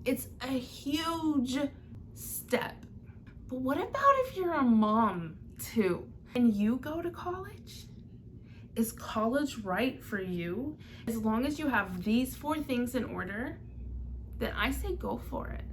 It's a huge step. But what about if you're a mom too and you go to college? Is college right for you? As long as you have these 4 things in order, then I say go for it.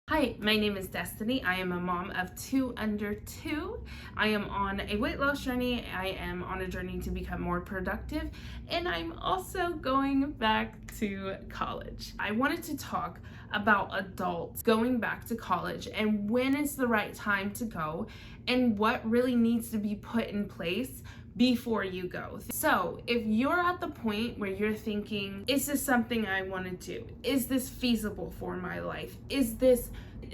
Hi, my name is Destiny. I am a mom of 2 under 2. I am on a weight loss journey. I am on a journey to become more productive, and I'm also going back to college. I wanted to talk about adults going back to college and when is the right time to go and what really needs to be put in place before you go. So if you're at the point where you're thinking, is this something I want to do? Is this feasible for my life? Is this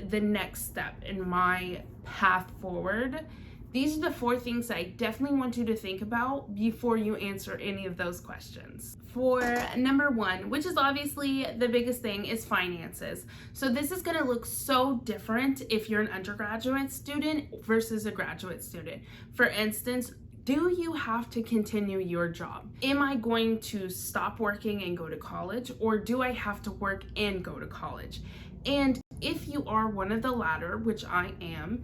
the next step in my path forward? These are the 4 things I definitely want you to think about before you answer any of those questions. For number 1, which is obviously the biggest thing, is finances. So this is going to look so different if you're an undergraduate student versus a graduate student. For instance, do you have to continue your job? Am I going to stop working and go to college, or do I have to work and go to college? And if you are one of the latter, which I am,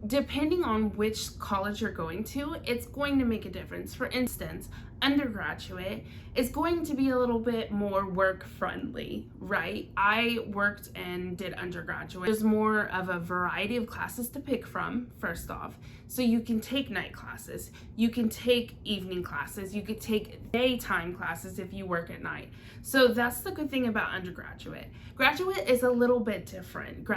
depending on which college you're going to, it's going to make a difference. For instance, undergraduate is going to be a little bit more work friendly, right? I worked and did undergraduate. There's more of a variety of classes to pick from, first off. So you can take night classes, you can take evening classes, you could take daytime classes if you work at night. So that's the good thing about undergraduate. Graduate is a little bit different.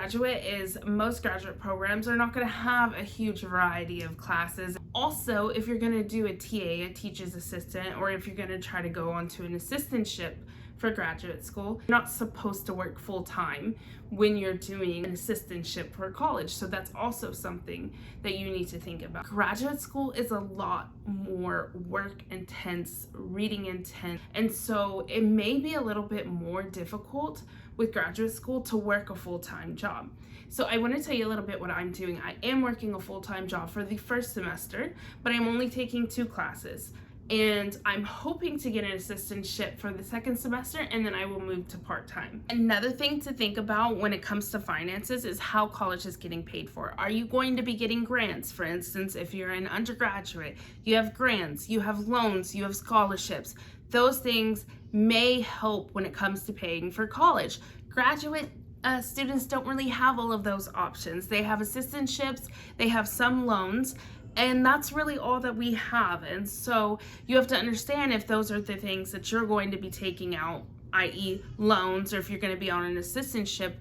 Most graduate programs are not going to have a huge variety of classes. Also, if you're going to do a TA, a teacher's assistant, or if you're going to try to go onto an assistantship for graduate school, you're not supposed to work full time when you're doing an assistantship for college. So that's also something that you need to think about. Graduate school is a lot more work intense, reading intense, and so it may be a little bit more difficult with graduate school to work a full-time job. So I want to tell you a little bit what I'm doing. I am working a full-time job for the first semester, but I'm only taking 2 classes. And I'm hoping to get an assistantship for the second semester, and then I will move to part-time. Another thing to think about when it comes to finances is how college is getting paid for. Are you going to be getting grants? For instance, if you're an undergraduate, you have grants, you have loans, you have scholarships. Those things may help when it comes to paying for college. Graduate students don't really have all of those options. They have assistantships, they have some loans, and that's really all that we have. And so you have to understand if those are the things that you're going to be taking out, i.e. loans, or if you're going to be on an assistantship,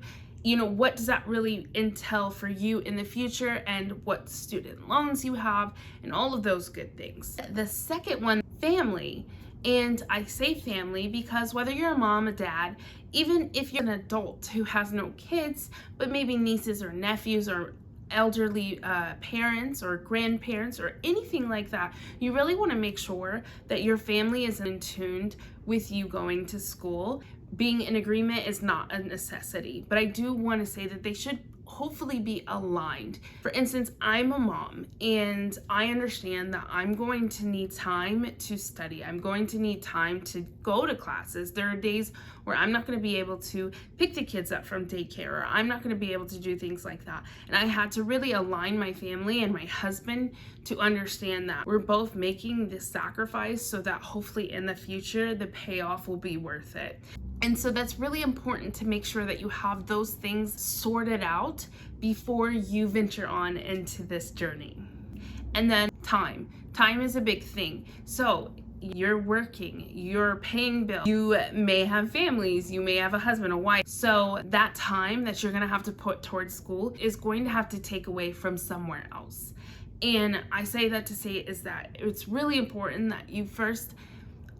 what does that really entail for you in the future, and what student loans you have, and all of those good things. The second one, family. And I say family because whether you're a mom, a dad, even if you're an adult who has no kids, but maybe nieces or nephews or elderly parents or grandparents or anything like that, you really want to make sure that your family is in tune with you going to school. Being in agreement is not a necessity, but I do want to say that they should hopefully be aligned. For instance, I'm a mom and I understand that I'm going to need time to study. I'm going to need time to go to classes. There are days where I'm not going to be able to pick the kids up from daycare, or I'm not going to be able to do things like that. And I had to really align my family and my husband to understand that we're both making this sacrifice so that hopefully in the future the payoff will be worth it. And so that's really important to make sure that you have those things sorted out before you venture on into this journey. And then time. Time is a big thing. So you're working, you're paying bills, you may have families, you may have a husband, a wife. So that time that you're gonna have to put towards school is going to have to take away from somewhere else. And I say that to say is that it's really important that you first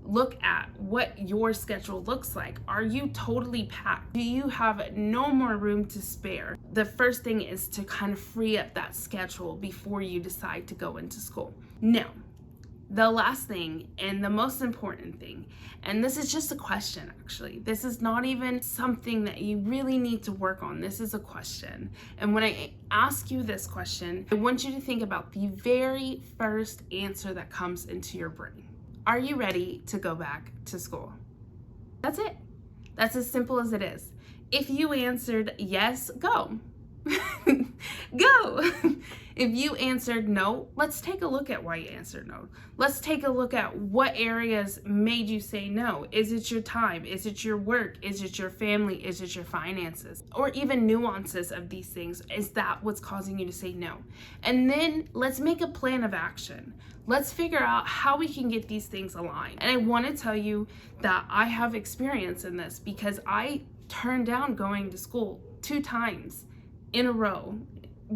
look at what your schedule looks like. Are you totally packed? Do you have no more room to spare? The first thing is to kind of free up that schedule before you decide to go into school. Now, the last thing and the most important thing, and this is just a question actually, this is not even something that you really need to work on, this is a question. And when I ask you this question, I want you to think about the very first answer that comes into your brain. Are you ready to go back to school? That's it. That's as simple as it is. If you answered yes, go. Go. If you answered no, let's take a look at why you answered no. Let's take a look at what areas made you say no. Is it your time? Is it your work? Is it your family? Is it your finances? Or even nuances of these things. Is that what's causing you to say no? And then let's make a plan of action. Let's figure out how we can get these things aligned. And I want to tell you that I have experience in this because I turned down going to school 2 times in a row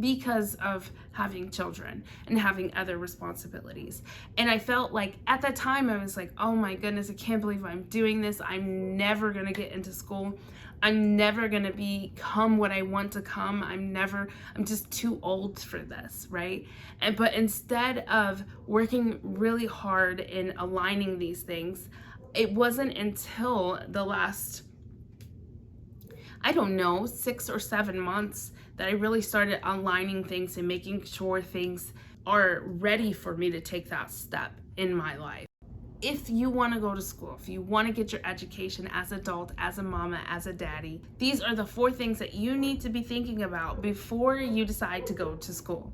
because of having children and having other responsibilities. And I felt like at that time I was like, oh my goodness, I can't believe I'm doing this. I'm never gonna get into school. I'm never gonna become what I want to come. I'm just too old for this, right? But instead of working really hard in aligning these things, it wasn't until the last, I don't know, 6 or 7 months that I really started aligning things and making sure things are ready for me to take that step in my life. If you want to go to school, if you want to get your education as an adult, as a mama, as a daddy, these are the 4 things that you need to be thinking about before you decide to go to school.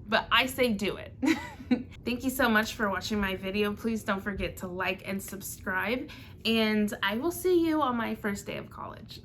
But I say do it. Thank you so much for watching my video. Please don't forget to like and subscribe, and I will see you on my first day of college.